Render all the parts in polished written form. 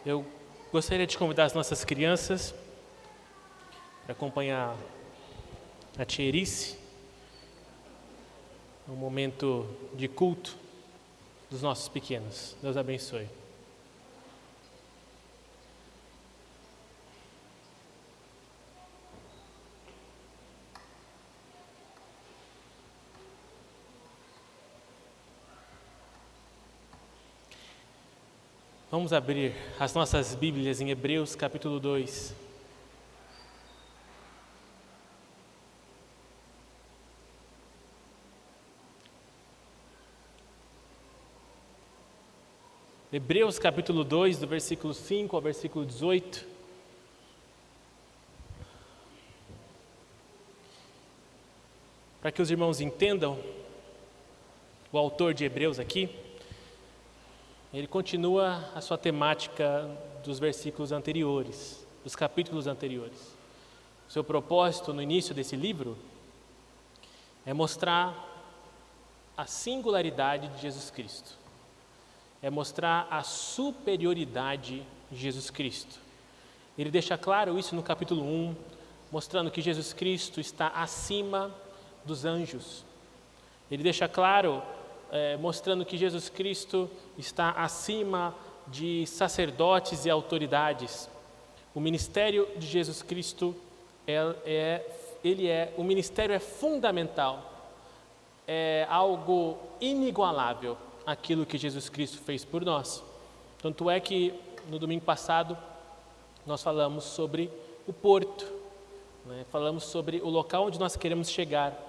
Eu gostaria de convidar as nossas crianças para acompanhar a tia Erice no momento de culto dos nossos pequenos. Deus abençoe. Vamos abrir as nossas Bíblias em Hebreus capítulo 2. Hebreus capítulo 2, do versículo 5 ao versículo 18. Para que os irmãos entendam, o autor de Hebreus aqui, ele continua a sua temática dos versículos anteriores, dos capítulos anteriores. O seu propósito no início desse livro é mostrar a singularidade de Jesus Cristo, é mostrar a superioridade de Jesus Cristo. Ele deixa claro isso no capítulo 1, mostrando que Jesus Cristo está acima dos anjos. Ele deixa claro mostrando que Jesus Cristo está acima de sacerdotes e autoridades. O ministério de Jesus Cristo, o ministério é fundamental, é algo inigualável, aquilo que Jesus Cristo fez por nós. Tanto é que no domingo passado nós falamos sobre o porto, falamos sobre o local onde nós queremos chegar.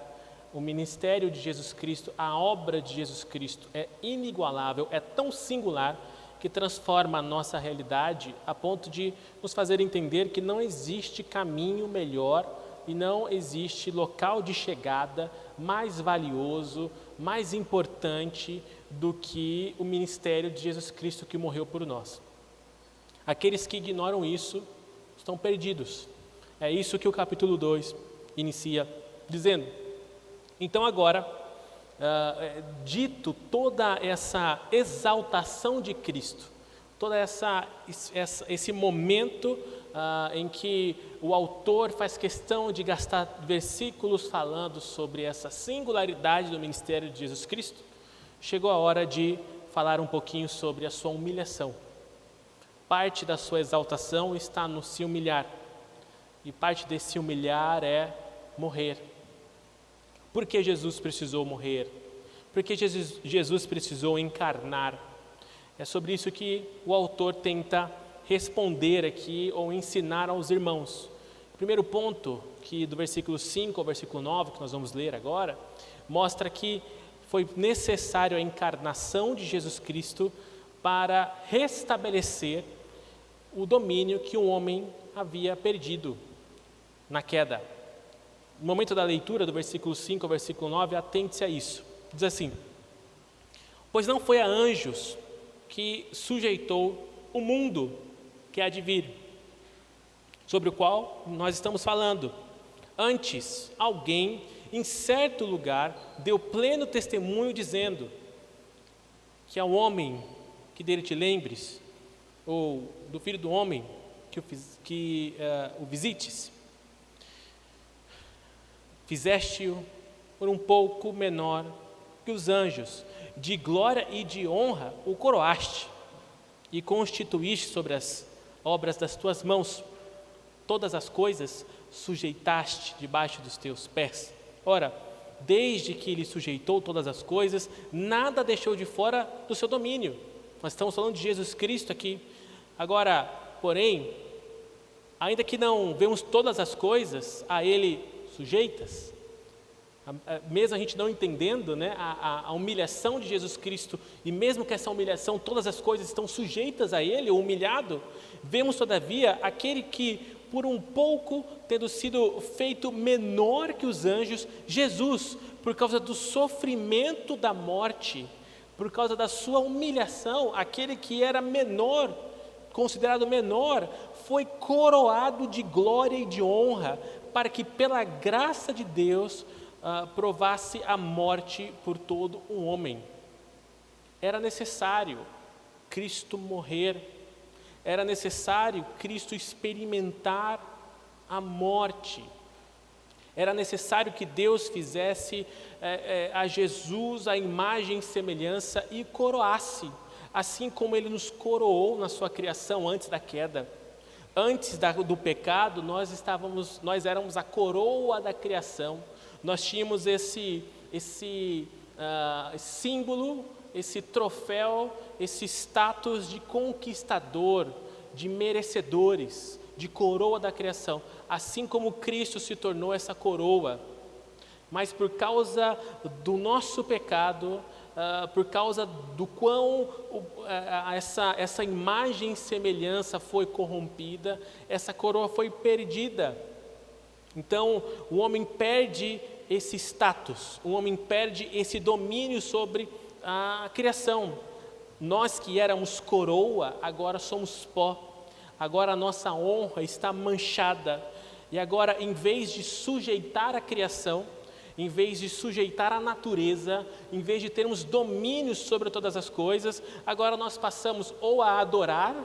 O ministério de Jesus Cristo, a obra de Jesus Cristo é inigualável, é tão singular que transforma a nossa realidade a ponto de nos fazer entender que não existe caminho melhor e não existe local de chegada mais valioso, mais importante do que o ministério de Jesus Cristo que morreu por nós. Aqueles que ignoram isso estão perdidos. É isso que o capítulo 2 inicia dizendo. Então agora, dito toda essa exaltação de Cristo, todo esse momento em que o autor faz questão de gastar versículos falando sobre essa singularidade do ministério de Jesus Cristo, chegou a hora de falar um pouquinho sobre a sua humilhação. Parte da sua exaltação está no se humilhar, e parte desse humilhar é morrer. Por que Jesus precisou morrer? Por que Jesus precisou encarnar? É sobre isso que o autor tenta responder aqui ou ensinar aos irmãos. O primeiro ponto, que do versículo 5 ao versículo 9, que nós vamos ler agora, mostra que foi necessário a encarnação de Jesus Cristo para restabelecer o domínio que o homem havia perdido na queda. No momento da leitura do versículo 5 ao versículo 9, atente-se a isso. Diz assim: pois não foi a anjos que sujeitou o mundo que há de vir, sobre o qual nós estamos falando. Antes, alguém em certo lugar deu pleno testemunho dizendo que ao homem que dele te lembres, ou do filho do homem que o visites, fizeste-o por um pouco menor que os anjos, de glória e de honra o coroaste, e constituíste sobre as obras das tuas mãos, todas as coisas sujeitaste debaixo dos teus pés. Ora, desde que ele sujeitou todas as coisas, nada deixou de fora do seu domínio. Nós estamos falando de Jesus Cristo aqui. Agora, porém, ainda que não vemos todas as coisas a ele sujeitas, mesmo a gente não entendendo a humilhação de Jesus Cristo, e mesmo que essa humilhação, todas as coisas estão sujeitas a Ele, o humilhado, vemos todavia aquele que, por um pouco, tendo sido feito menor que os anjos, Jesus, por causa do sofrimento da morte, por causa da sua humilhação, aquele que era menor, considerado menor, foi coroado de glória e de honra, para que pela graça de Deus provasse a morte por todo um homem. Era necessário Cristo morrer, era necessário Cristo experimentar a morte. Era necessário que Deus fizesse a Jesus a imagem e semelhança e coroasse, assim como Ele nos coroou na sua criação antes da queda. Antes do pecado, nós éramos a coroa da criação. Nós tínhamos esse símbolo, esse troféu, esse status de conquistador, de merecedores, de coroa da criação. Assim como Cristo se tornou essa coroa. Mas por causa do nosso pecado, por causa do quão essa imagem e semelhança foi corrompida, essa coroa foi perdida. Então, o homem perde esse status, o homem perde esse domínio sobre a criação. Nós que éramos coroa, agora somos pó. Agora a nossa honra está manchada. E agora, em vez de sujeitar a criação, em vez de sujeitar a natureza, em vez de termos domínio sobre todas as coisas, agora nós passamos ou a adorar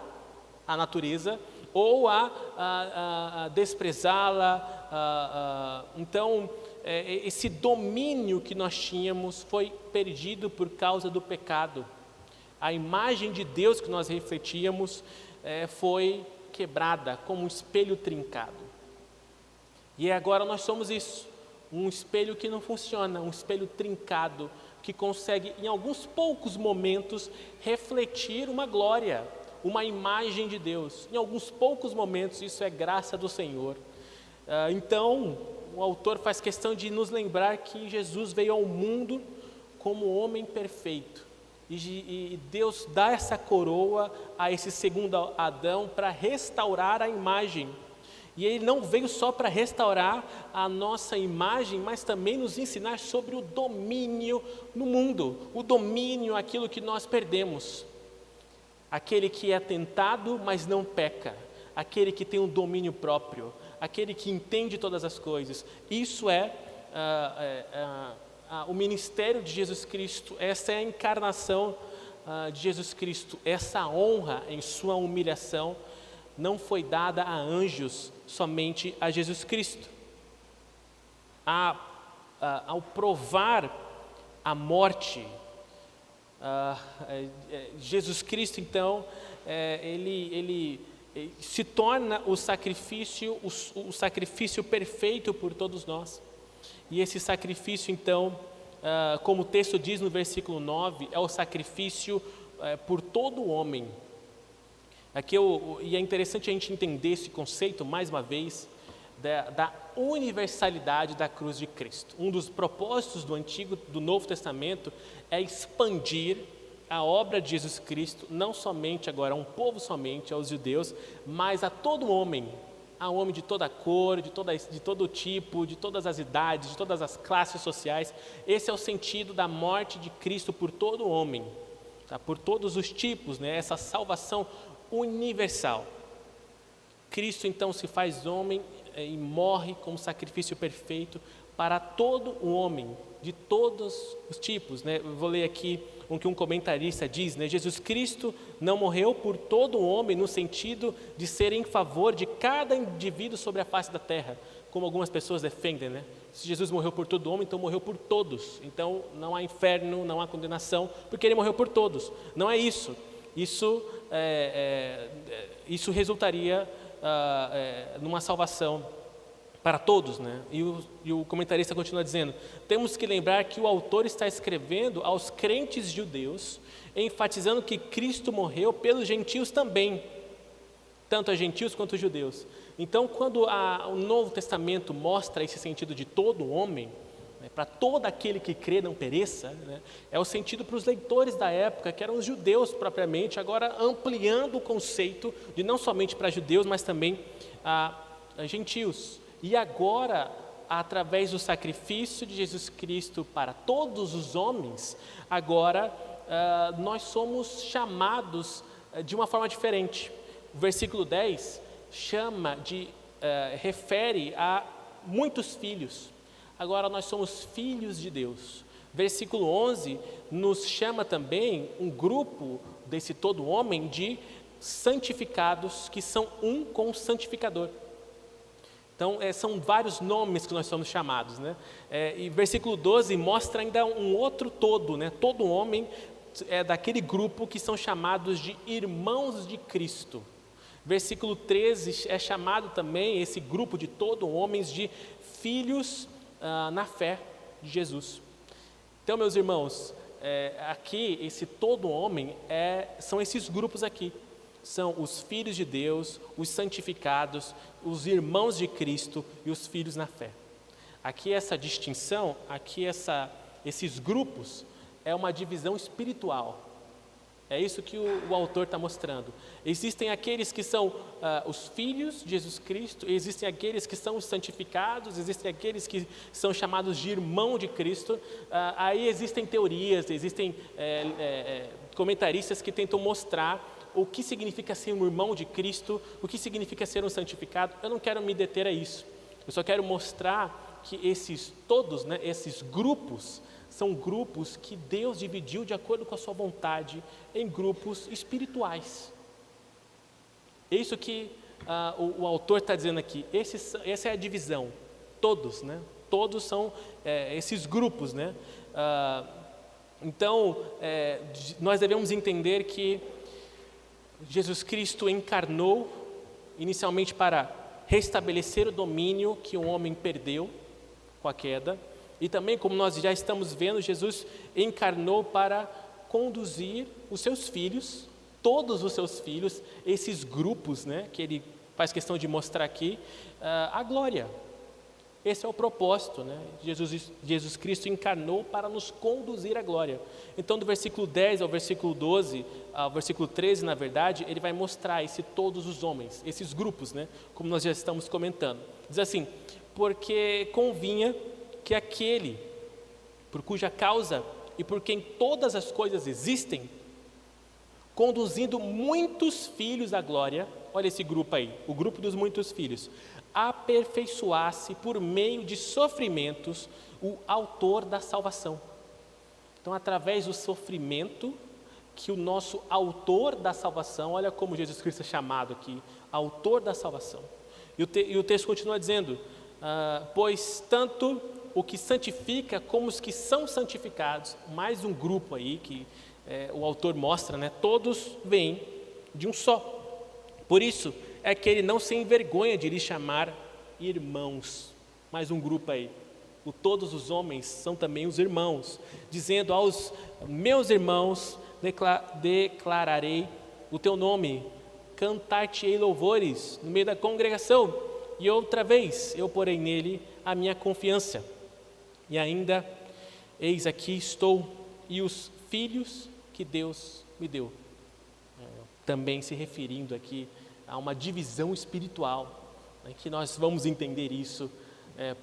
a natureza, ou a desprezá-la. Então, esse domínio que nós tínhamos foi perdido por causa do pecado. A imagem de Deus que nós refletíamos foi quebrada como um espelho trincado. E agora nós somos isso, um espelho que não funciona, um espelho trincado, que consegue em alguns poucos momentos refletir uma glória, uma imagem de Deus. Em alguns poucos momentos isso é graça do Senhor. Então o autor faz questão de nos lembrar que Jesus veio ao mundo como homem perfeito. E Deus dá essa coroa a esse segundo Adão para restaurar a imagem. E Ele não veio só para restaurar a nossa imagem, mas também nos ensinar sobre o domínio no mundo, o domínio, aquilo que nós perdemos. Aquele que é tentado, mas não peca, aquele que tem um domínio próprio, aquele que entende todas as coisas. Isso o ministério de Jesus Cristo, essa é a encarnação de Jesus Cristo. Essa honra em sua humilhação não foi dada a anjos, somente a Jesus Cristo. Ao provar a morte, Jesus Cristo, então, ele se torna o sacrifício perfeito por todos nós. E esse sacrifício, então, como o texto diz no versículo 9, é o sacrifício por todo o homem. E é interessante a gente entender esse conceito, mais uma vez, da universalidade da cruz de Cristo. Um dos propósitos do Novo Testamento é expandir a obra de Jesus Cristo, não somente agora a um povo somente, aos judeus, mas a todo homem, a homem de toda cor, de todo tipo, de todas as idades, de todas as classes sociais. Esse é o sentido da morte de Cristo por todo homem, tá? Por todos os tipos, né? Essa salvação universal. Cristo então se faz homem e morre como sacrifício perfeito para todo o homem, de todos os tipos, né? Eu vou ler aqui o que um comentarista diz, né? Jesus Cristo não morreu por todo o homem no sentido de ser em favor de cada indivíduo sobre a face da terra, como algumas pessoas defendem, né? Se Jesus morreu por todo homem, então morreu por todos. Então não há inferno, não há condenação, porque Ele morreu por todos. Não é isso. Isso resultaria numa salvação para todos, né? E o comentarista continua dizendo: temos que lembrar que o autor está escrevendo aos crentes judeus, enfatizando que Cristo morreu pelos gentios também, tanto a gentios quanto a judeus. Então, quando o Novo Testamento mostra esse sentido de todo homem, né, para todo aquele que crê não pereça, né, é o sentido para os leitores da época, que eram os judeus propriamente, agora ampliando o conceito de não somente para judeus, mas também a gentios. E agora, através do sacrifício de Jesus Cristo para todos os homens, agora nós somos chamados de uma forma diferente. O versículo 10 refere a muitos filhos. Agora nós somos filhos de Deus. Versículo 11 nos chama também um grupo desse todo homem de santificados que são um com o santificador. Então, são vários nomes que nós somos chamados, né? E versículo 12 mostra ainda um outro todo, né? Todo homem é daquele grupo que são chamados de irmãos de Cristo. Versículo 13 é chamado também, esse grupo de todo homens, de filhos na fé de Jesus. Então, meus irmãos, aqui, esse todo homem, são esses grupos aqui. São os filhos de Deus, os santificados, os irmãos de Cristo e os filhos na fé. Aqui essa distinção, esses grupos, é uma divisão espiritual. É isso que o autor está mostrando. Existem aqueles que são os filhos de Jesus Cristo, existem aqueles que são os santificados, existem aqueles que são chamados de irmão de Cristo. Aí existem teorias, existem comentaristas que tentam mostrar o que significa ser um irmão de Cristo, o que significa ser um santificado. Eu não quero me deter a isso. Eu só quero mostrar que esses todos, né, esses grupos, são grupos que Deus dividiu de acordo com a sua vontade em grupos espirituais. É isso que o autor está dizendo aqui. Essa é a divisão. Todos, né? Todos são esses grupos, né? Então, nós devemos entender que Jesus Cristo encarnou inicialmente para restabelecer o domínio que o homem perdeu com a queda, e também, como nós já estamos vendo, Jesus encarnou para conduzir os seus filhos, todos os seus filhos, esses grupos, né, que ele faz questão de mostrar aqui, à glória. Esse é o propósito, né? Jesus Cristo encarnou para nos conduzir à glória. Então, do versículo 10 ao versículo 12, ao versículo 13, na verdade, ele vai mostrar todos os homens, esses grupos, né? Como nós já estamos comentando. Diz assim: porque convinha que aquele por cuja causa e por quem todas as coisas existem, conduzindo muitos filhos à glória, olha esse grupo aí, o grupo dos muitos filhos, aperfeiçoasse por meio de sofrimentos o autor da salvação. Então, através do sofrimento, que o nosso autor da salvação, olha como Jesus Cristo é chamado aqui, autor da salvação. E o texto continua dizendo, pois tanto o que santifica como os que são santificados, mais um grupo aí que o autor mostra, né? Todos vêm de um só. Por isso é que ele não se envergonha de lhes chamar irmãos. Mais um grupo aí. Todos os homens são também os irmãos, dizendo aos meus irmãos, declararei o teu nome, cantar-te-ei louvores no meio da congregação, e outra vez eu porei nele a minha confiança. E ainda, eis aqui estou, e os filhos que Deus me deu. Também se referindo aqui a uma divisão espiritual, né, que nós vamos entender isso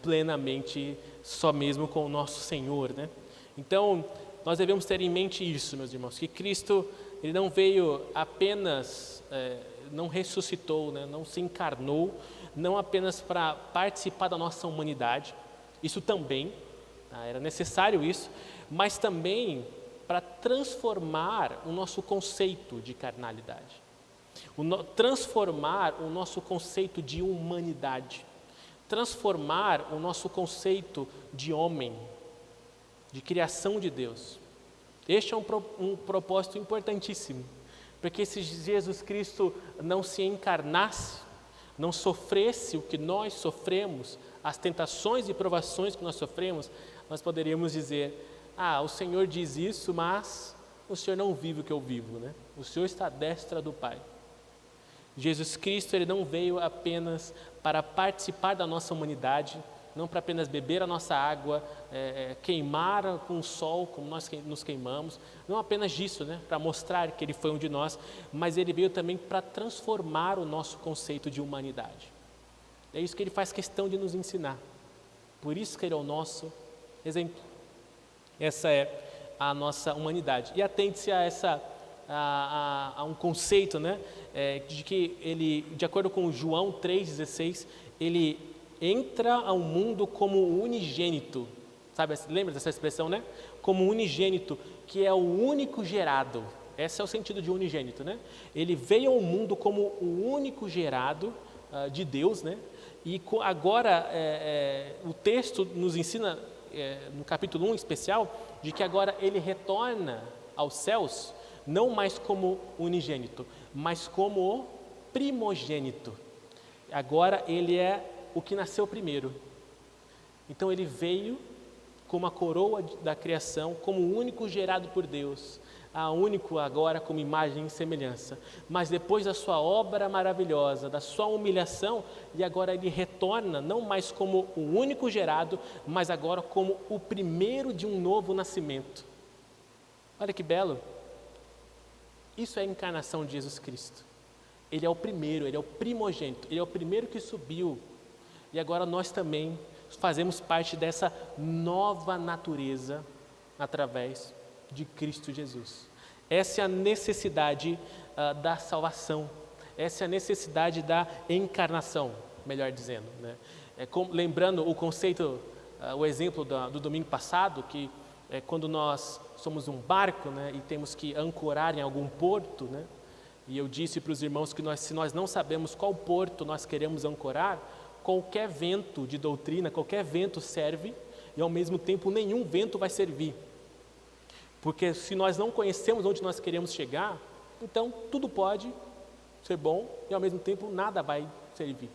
plenamente só mesmo com o nosso Senhor, né? Então, nós devemos ter em mente isso, meus irmãos, que Cristo, ele não veio apenas, não ressuscitou, né, não se encarnou, não apenas para participar da nossa humanidade, isso também, era necessário isso, mas também para transformar o nosso conceito de carnalidade, transformar o nosso conceito de humanidade, transformar o nosso conceito de homem, de criação de Deus. Este é um propósito importantíssimo, porque se Jesus Cristo não se encarnasse, não sofresse o que nós sofremos, as tentações e provações que nós sofremos, nós poderíamos dizer, o Senhor diz isso, mas o Senhor não vive o que eu vivo, né? O Senhor está à destra do Pai. Jesus Cristo, ele não veio apenas para participar da nossa humanidade, não para apenas beber a nossa água, queimar com o sol, como nós nos queimamos, não apenas disso, né, para mostrar que ele foi um de nós, mas ele veio também para transformar o nosso conceito de humanidade. É isso que ele faz questão de nos ensinar. Por isso que ele é o nosso exemplo. Essa é a nossa humanidade. E atente-se a um conceito, né, de que ele, de acordo com João 3,16, ele entra ao mundo como unigênito. Sabe, lembra dessa expressão, né? Como unigênito, que é o único gerado. Esse é o sentido de unigênito, né? Ele veio ao mundo como o único gerado de Deus, né? E agora o texto nos ensina, no capítulo 1 em especial, de que agora ele retorna aos céus, não mais como unigênito, mas como o primogênito. Agora ele é o que nasceu primeiro. Então ele veio como a coroa da criação, como o único gerado por Deus, a único agora como imagem e semelhança. Mas depois da sua obra maravilhosa, da sua humilhação, e agora ele retorna não mais como o único gerado, mas agora como o primeiro de um novo nascimento. Olha que belo! Isso é a encarnação de Jesus Cristo. Ele é o primeiro, ele é o primogênito, ele é o primeiro que subiu. E agora nós também fazemos parte dessa nova natureza através de Cristo Jesus. Essa é a necessidade da salvação. Essa é a necessidade da encarnação, melhor dizendo, né? Lembrando o conceito, o exemplo do domingo passado, que quando nós somos um barco, né, e temos que ancorar em algum porto, né? E eu disse para os irmãos que se nós não sabemos qual porto nós queremos ancorar, qualquer vento de doutrina, qualquer vento serve, e ao mesmo tempo nenhum vento vai servir. Porque se nós não conhecemos onde nós queremos chegar, então tudo pode ser bom e ao mesmo tempo nada vai servir.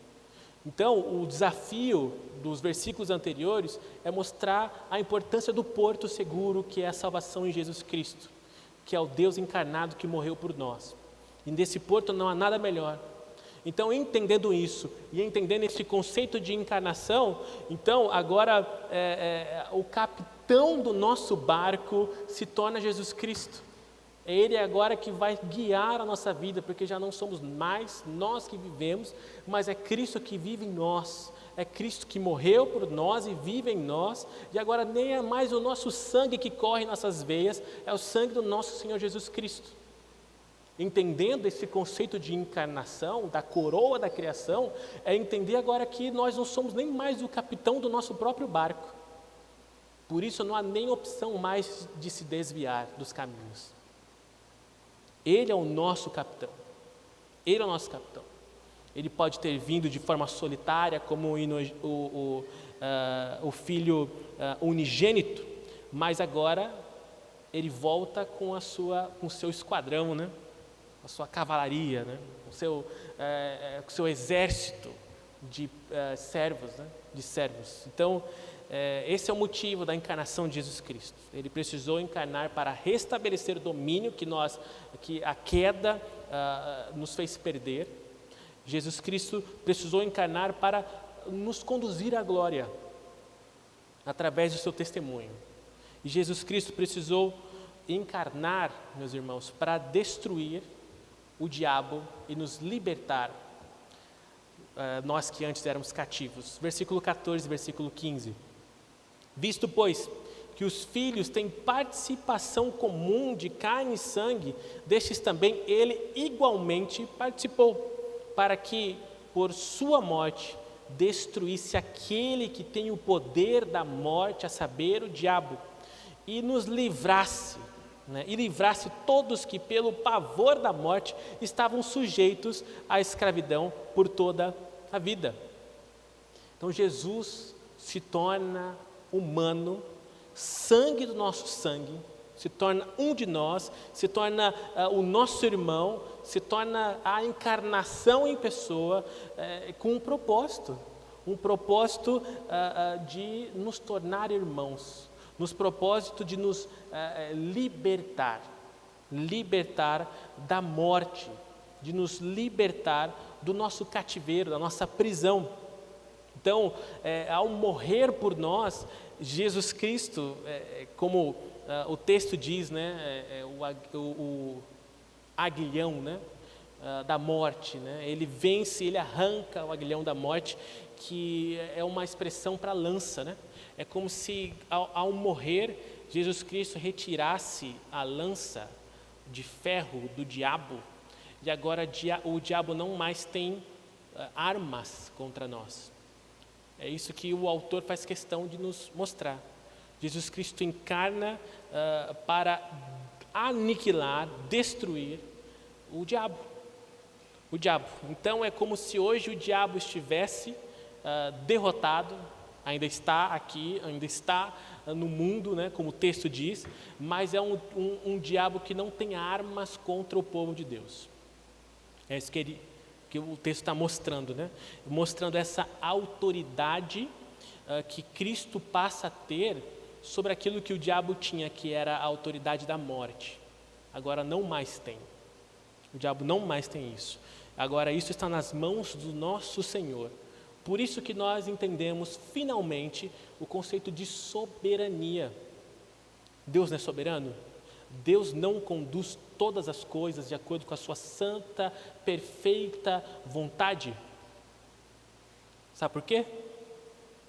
Então o desafio dos versículos anteriores é mostrar a importância do porto seguro, que é a salvação em Jesus Cristo, que é o Deus encarnado que morreu por nós. E nesse porto não há nada melhor. Então, entendendo isso e entendendo esse conceito de encarnação, então agora o capitão do nosso barco se torna Jesus Cristo. É Ele agora que vai guiar a nossa vida, porque já não somos mais nós que vivemos, mas é Cristo que vive em nós. É Cristo que morreu por nós e vive em nós, e agora nem é mais o nosso sangue que corre em nossas veias, é o sangue do nosso Senhor Jesus Cristo. Entendendo esse conceito de encarnação, da coroa da criação, é entender agora que nós não somos nem mais o capitão do nosso próprio barco. Por isso não há nem opção mais de se desviar dos caminhos. Ele é o nosso capitão. Ele é o nosso capitão. Ele pode ter vindo de forma solitária, como o filho unigênito, mas agora ele volta com o seu esquadrão, né? A sua cavalaria, né? com o seu exército de servos, né? de servos. Então, esse é o motivo da encarnação de Jesus Cristo. Ele precisou encarnar para restabelecer o domínio que a queda nos fez perder. Jesus Cristo precisou encarnar para nos conduzir à glória, através do seu testemunho. E Jesus Cristo precisou encarnar, meus irmãos, para destruir o diabo e nos libertar, nós que antes éramos cativos. Versículo 14, versículo 15. Visto, pois, que os filhos têm participação comum de carne e sangue, destes também ele igualmente participou, para que, por sua morte, destruísse aquele que tem o poder da morte, a saber, o diabo, e nos livrasse, e livrasse todos que pelo pavor da morte estavam sujeitos à escravidão por toda a vida. Então Jesus se torna humano, sangue do nosso sangue, se torna um de nós, se torna o nosso irmão, se torna a encarnação em pessoa, com um propósito de nos tornar irmãos, nos propósito de nos libertar da morte, de nos libertar do nosso cativeiro, da nossa prisão. Então, ao morrer por nós, Jesus Cristo, como o texto diz, o aguilhão, da morte, ele vence, ele arranca o aguilhão da morte, que é uma expressão para lança, É como se ao morrer Jesus Cristo retirasse a lança de ferro do diabo, e agora o diabo não mais tem armas contra nós. É isso que o autor faz questão de nos mostrar. Jesus Cristo encarna para aniquilar, destruir o diabo. O diabo. Então é como se hoje o diabo estivesse derrotado, ainda está aqui, ainda está no mundo, né, como o texto diz, mas é um diabo que não tem armas contra o povo de Deus. É isso que o texto está mostrando, né? Mostrando essa autoridade que Cristo passa a ter sobre aquilo que o diabo tinha, que era a autoridade da morte. Agora não mais tem. O diabo não mais tem isso. Agora isso está nas mãos do nosso Senhor. Por isso que nós entendemos finalmente o conceito de soberania. Deus não é soberano? Deus não conduz todas as coisas de acordo com a sua santa, perfeita vontade? Sabe por quê?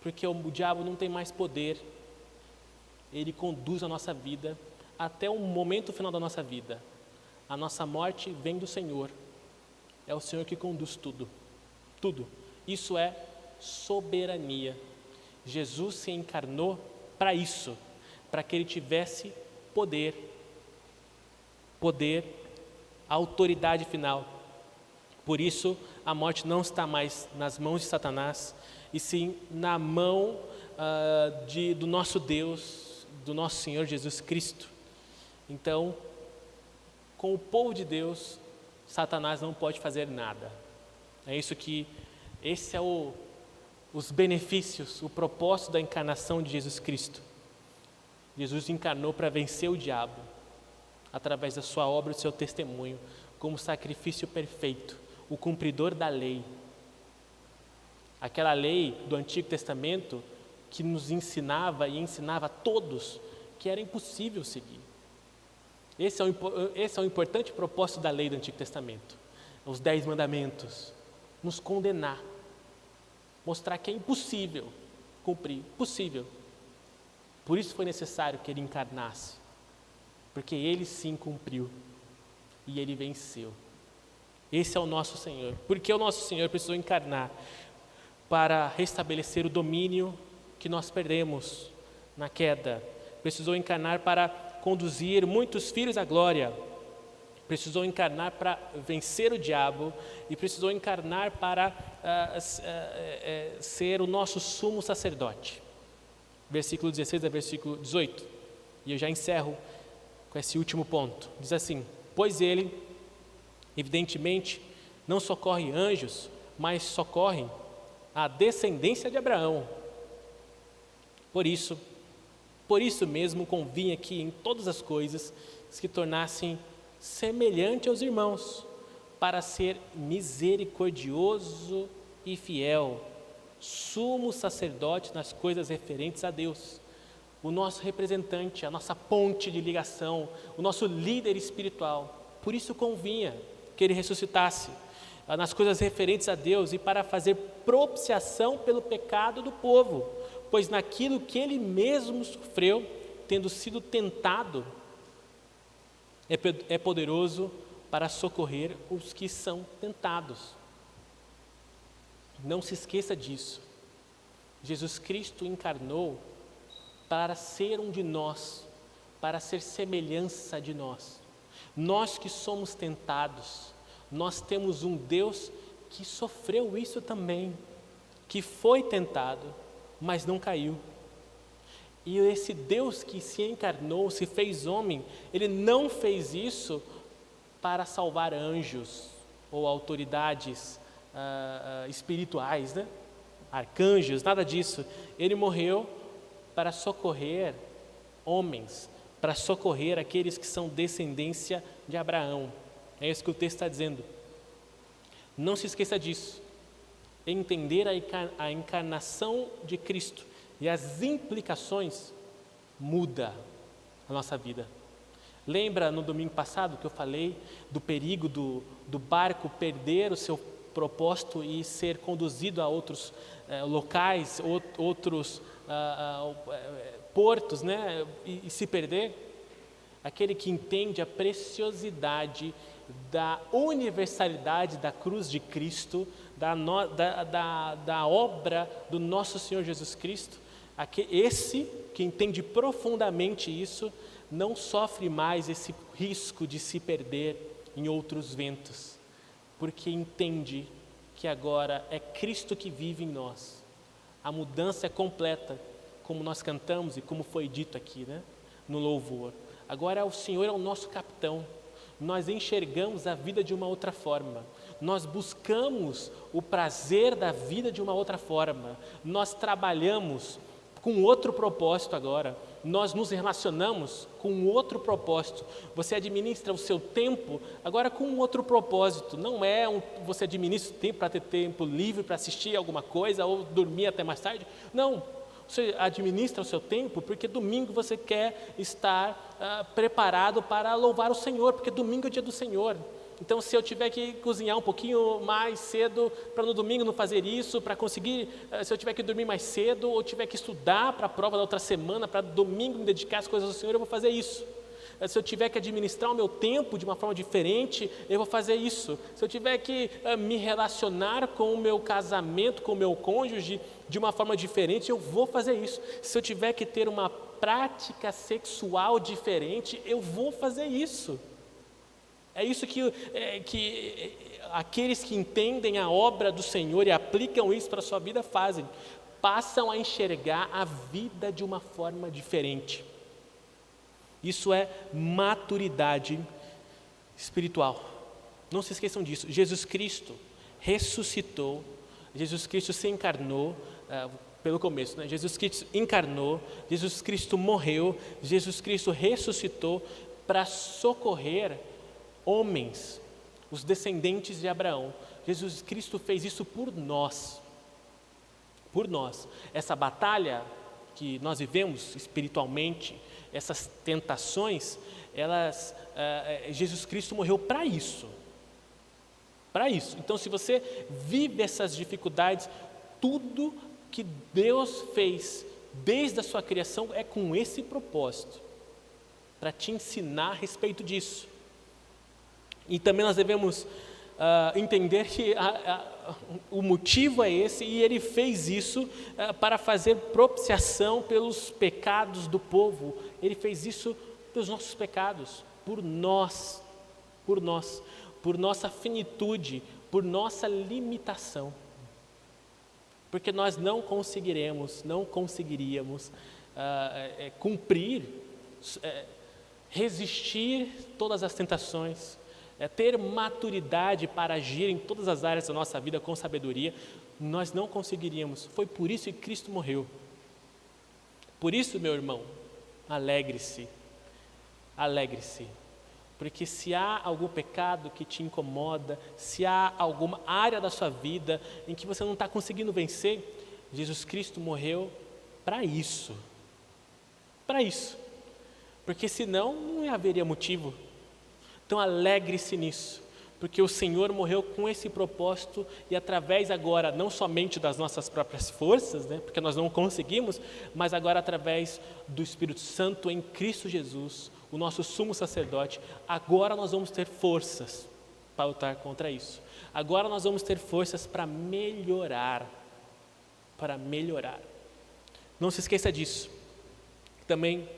Porque o diabo não tem mais poder. Ele conduz a nossa vida até o momento final da nossa vida. A nossa morte vem do Senhor. É o Senhor que conduz tudo. Tudo. Isso é soberania. Jesus se encarnou para isso, para que Ele tivesse poder, a autoridade final. Por isso, a morte não está mais nas mãos de Satanás, e sim na mão do nosso Deus, do nosso Senhor Jesus Cristo. Então, com o povo de Deus, Satanás não pode fazer nada. É isso que, esse é os benefícios, o propósito da encarnação de Jesus Cristo. Jesus encarnou para vencer o diabo, através da sua obra e do seu testemunho, como sacrifício perfeito, o cumpridor da lei. Aquela lei do Antigo Testamento que nos ensinava e ensinava a todos que era impossível seguir. Esse é o importante propósito da lei do Antigo Testamento. Os 10 mandamentos. Nos condenar. Mostrar que é impossível cumprir. Impossível. Por isso foi necessário que Ele encarnasse. Porque Ele sim cumpriu. E Ele venceu. Esse é o nosso Senhor. Porque o nosso Senhor precisou encarnar para restabelecer o domínio que nós perdemos na queda. Precisou encarnar para conduzir muitos filhos à glória. Precisou encarnar para vencer o diabo e precisou encarnar para ser o nosso sumo sacerdote. Versículo 16 a versículo 18. E eu já encerro com esse último ponto. Diz assim: pois Ele, evidentemente, não socorre anjos, mas socorre a descendência de Abraão. Por isso mesmo convinha que em todas as coisas se tornassem semelhante aos irmãos, para ser misericordioso e fiel, sumo sacerdote nas coisas referentes a Deus, o nosso representante, a nossa ponte de ligação, o nosso líder espiritual. Por isso convinha que Ele ressuscitasse nas coisas referentes a Deus e para fazer propiciação pelo pecado do povo, pois naquilo que Ele mesmo sofreu, tendo sido tentado, é poderoso para socorrer os que são tentados. Não se esqueça disso. Jesus Cristo encarnou para ser um de nós, para ser semelhança de nós. Nós que somos tentados, nós temos um Deus que sofreu isso também, que foi tentado, mas não caiu. E esse Deus que se encarnou, se fez homem, Ele não fez isso para salvar anjos ou autoridades espirituais, né? Arcanjos, nada disso. Ele morreu para socorrer homens, para socorrer aqueles que são descendência de Abraão. É isso que o texto está dizendo. Não se esqueça disso. Entender a encarnação de Cristo e as implicações muda a nossa vida. Lembra no domingo passado que eu falei do perigo do barco perder o seu propósito e ser conduzido a outros locais, outros portos, né? E se perder? Aquele que entende a preciosidade da universalidade da cruz de Cristo, da obra do nosso Senhor Jesus Cristo, esse que entende profundamente isso, não sofre mais esse risco de se perder em outros ventos, porque entende que agora é Cristo que vive em nós. A mudança é completa, como nós cantamos e como foi dito aqui, né, no louvor. Agora o Senhor é o nosso capitão. Nós enxergamos a vida de uma outra forma. Nós buscamos o prazer da vida de uma outra forma. Nós trabalhamos com outro propósito agora. Nós nos relacionamos com outro propósito. Você administra o seu tempo agora com um outro propósito. Não é você administra o tempo para ter tempo livre para assistir alguma coisa ou dormir até mais tarde. Não. Você administra o seu tempo porque domingo você quer estar preparado para louvar o Senhor, porque domingo é o dia do Senhor. Então, se eu tiver que cozinhar um pouquinho mais cedo para no domingo não fazer isso, para conseguir, se eu tiver que dormir mais cedo ou tiver que estudar para a prova da outra semana, para domingo me dedicar às coisas do Senhor, eu vou fazer isso. Se eu tiver que administrar o meu tempo de uma forma diferente, eu vou fazer isso. Se eu tiver que me relacionar com o meu casamento, com o meu cônjuge de uma forma diferente, eu vou fazer isso. Se eu tiver que ter uma prática sexual diferente, eu vou fazer isso. É isso que aqueles que entendem a obra do Senhor e aplicam isso para a sua vida fazem. Passam a enxergar a vida de uma forma diferente. Isso é maturidade espiritual. Não se esqueçam disso. Jesus Cristo ressuscitou, Jesus Cristo se encarnou, pelo começo, né? Jesus Cristo encarnou, Jesus Cristo morreu, Jesus Cristo ressuscitou para socorrer homens, os descendentes de Abraão. Jesus Cristo fez isso por nós. Por nós. Essa batalha que nós vivemos espiritualmente, essas tentações, Jesus Cristo morreu para isso. Para isso. Então, se você vive essas dificuldades, tudo que Deus fez desde a sua criação é com esse propósito, para te ensinar a respeito disso. E também nós devemos entender que o motivo é esse, e Ele fez isso para fazer propiciação pelos pecados do povo. Ele fez isso pelos nossos pecados, por nós, por nossa finitude, por nossa limitação. Porque nós não conseguiríamos cumprir, resistir todas as tentações, ter maturidade para agir em todas as áreas da nossa vida com sabedoria. Nós não conseguiríamos. Foi por isso que Cristo morreu. Por isso, meu irmão, alegre-se, porque se há algum pecado que te incomoda, se há alguma área da sua vida em que você não está conseguindo vencer, Jesus Cristo morreu para isso, porque senão não haveria motivo. Então alegre-se nisso, porque o Senhor morreu com esse propósito, e através agora, não somente das nossas próprias forças, né, porque nós não conseguimos, mas agora através do Espírito Santo em Cristo Jesus, o nosso sumo sacerdote, agora nós vamos ter forças para lutar contra isso. Agora nós vamos ter forças para melhorar. Não se esqueça disso. Também,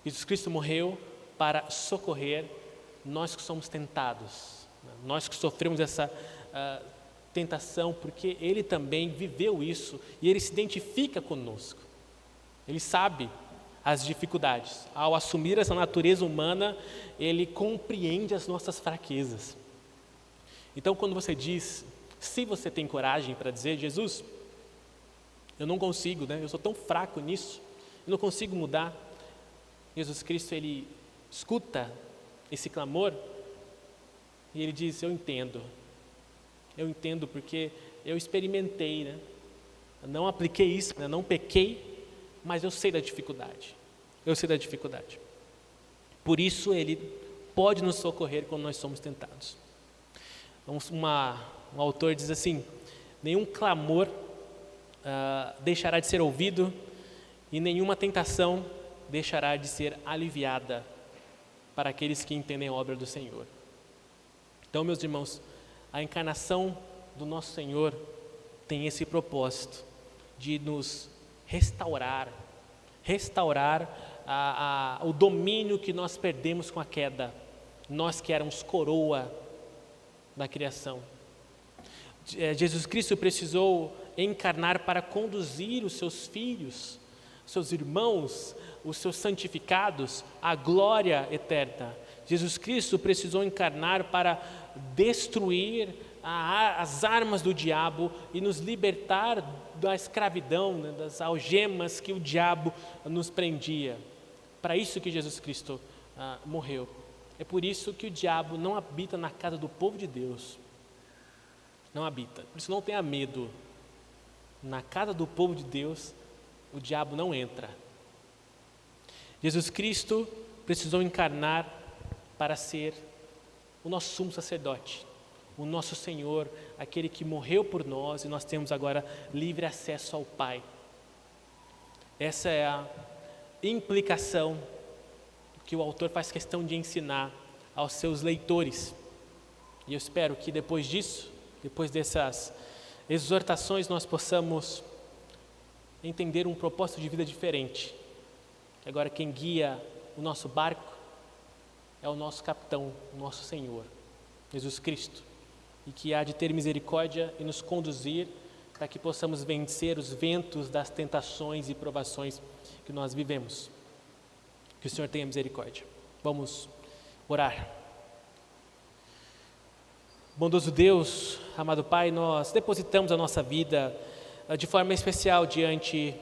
Jesus Cristo morreu para socorrer nós que somos tentados, nós que sofremos essa tentação, porque Ele também viveu isso e Ele se identifica conosco. Ele sabe as dificuldades. Ao assumir essa natureza humana, Ele compreende as nossas fraquezas. Então, quando você diz, se você tem coragem para dizer, Jesus, eu não consigo, né? Eu sou tão fraco nisso, eu não consigo mudar. Jesus Cristo, Ele escuta esse clamor e Ele diz, eu entendo porque eu experimentei, né? Eu não apliquei isso, né? Não pequei, mas eu sei da dificuldade. Por isso Ele pode nos socorrer quando nós somos tentados. Um autor diz assim, nenhum clamor deixará de ser ouvido e nenhuma tentação deixará de ser aliviada para aqueles que entendem a obra do Senhor. Então, meus irmãos, a encarnação do nosso Senhor tem esse propósito de nos restaurar o domínio que nós perdemos com a queda, nós que éramos coroa da criação. Jesus Cristo precisou encarnar para conduzir os seus filhos, seus irmãos, os seus santificados à glória eterna. Jesus Cristo precisou encarnar para destruir as armas do diabo e nos libertar da escravidão, né, das algemas que o diabo nos prendia. Para isso que Jesus Cristo morreu. É por isso que o diabo não habita na casa do povo de Deus. Não habita. Por isso não tenha medo. Na casa do povo de Deus, o diabo não entra. Jesus Cristo precisou encarnar para ser o nosso sumo sacerdote, o nosso Senhor, aquele que morreu por nós e nós temos agora livre acesso ao Pai. Essa é a implicação que o autor faz questão de ensinar aos seus leitores. E eu espero que depois disso, depois dessas exortações, nós possamos entender um propósito de vida diferente. Agora quem guia o nosso barco é o nosso capitão, o nosso Senhor, Jesus Cristo, e que há de ter misericórdia e nos conduzir para que possamos vencer os ventos das tentações e provações que nós vivemos. Que o Senhor tenha misericórdia. Vamos orar. Bondoso Deus, amado Pai, nós depositamos a nossa vida de forma especial diante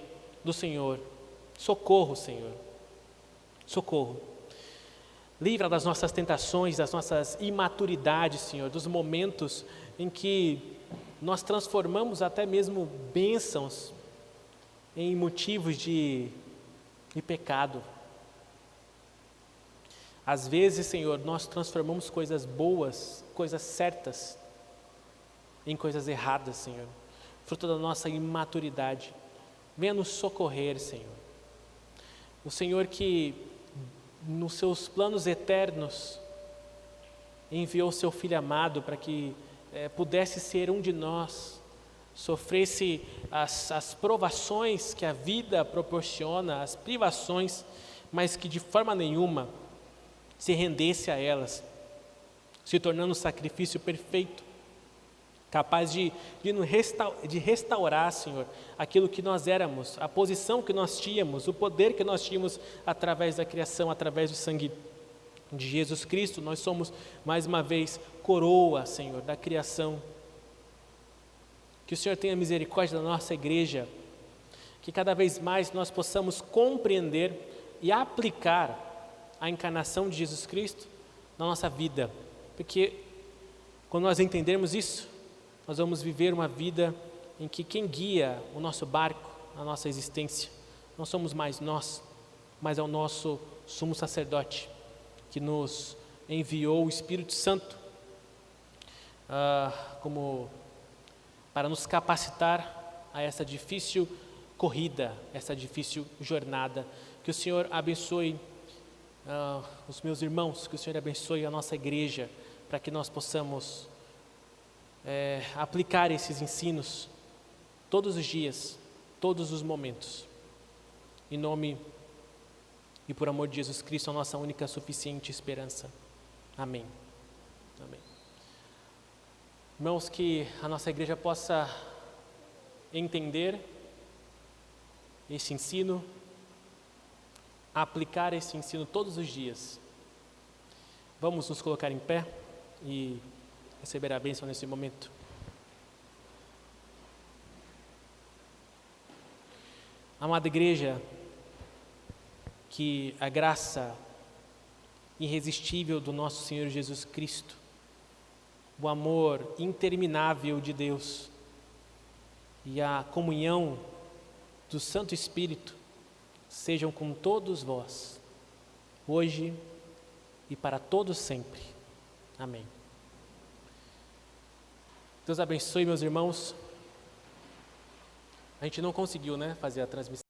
do Senhor. Socorro, Senhor. Socorro. Livra das nossas tentações, das nossas imaturidades, Senhor, dos momentos em que nós transformamos até mesmo bênçãos em motivos de pecado. Às vezes, Senhor, nós transformamos coisas boas, coisas certas, em coisas erradas, Senhor, fruto da nossa imaturidade. Venha nos socorrer, Senhor. O Senhor que, nos seus planos eternos, enviou o seu Filho amado para que pudesse ser um de nós, sofresse as provações que a vida proporciona, as privações, mas que de forma nenhuma se rendesse a elas, se tornando um sacrifício perfeito, capaz de restaurar, Senhor, aquilo que nós éramos, a posição que nós tínhamos, o poder que nós tínhamos através da criação, através do sangue de Jesus Cristo. Nós somos, mais uma vez, coroa, Senhor, da criação. Que o Senhor tenha misericórdia da nossa igreja, que cada vez mais nós possamos compreender e aplicar a encarnação de Jesus Cristo na nossa vida, porque quando nós entendermos isso, nós vamos viver uma vida em que quem guia o nosso barco, a nossa existência, não somos mais nós, mas é o nosso sumo sacerdote, que nos enviou o Espírito Santo como para nos capacitar a essa difícil corrida, essa difícil jornada. Que o Senhor abençoe os meus irmãos, que o Senhor abençoe a nossa igreja, para que nós possamos aplicar esses ensinos todos os dias, todos os momentos. Em nome e por amor de Jesus Cristo, a nossa única suficiente esperança. Amém. Amém. Irmãos, que a nossa igreja possa entender esse ensino, aplicar esse ensino todos os dias. Vamos nos colocar em pé e receber a bênção nesse momento. Amada igreja, que a graça irresistível do nosso Senhor Jesus Cristo, o amor interminável de Deus e a comunhão do Santo Espírito sejam com todos vós, hoje e para todos sempre. Amém. Deus abençoe, meus irmãos. A gente não conseguiu, fazer a transmissão.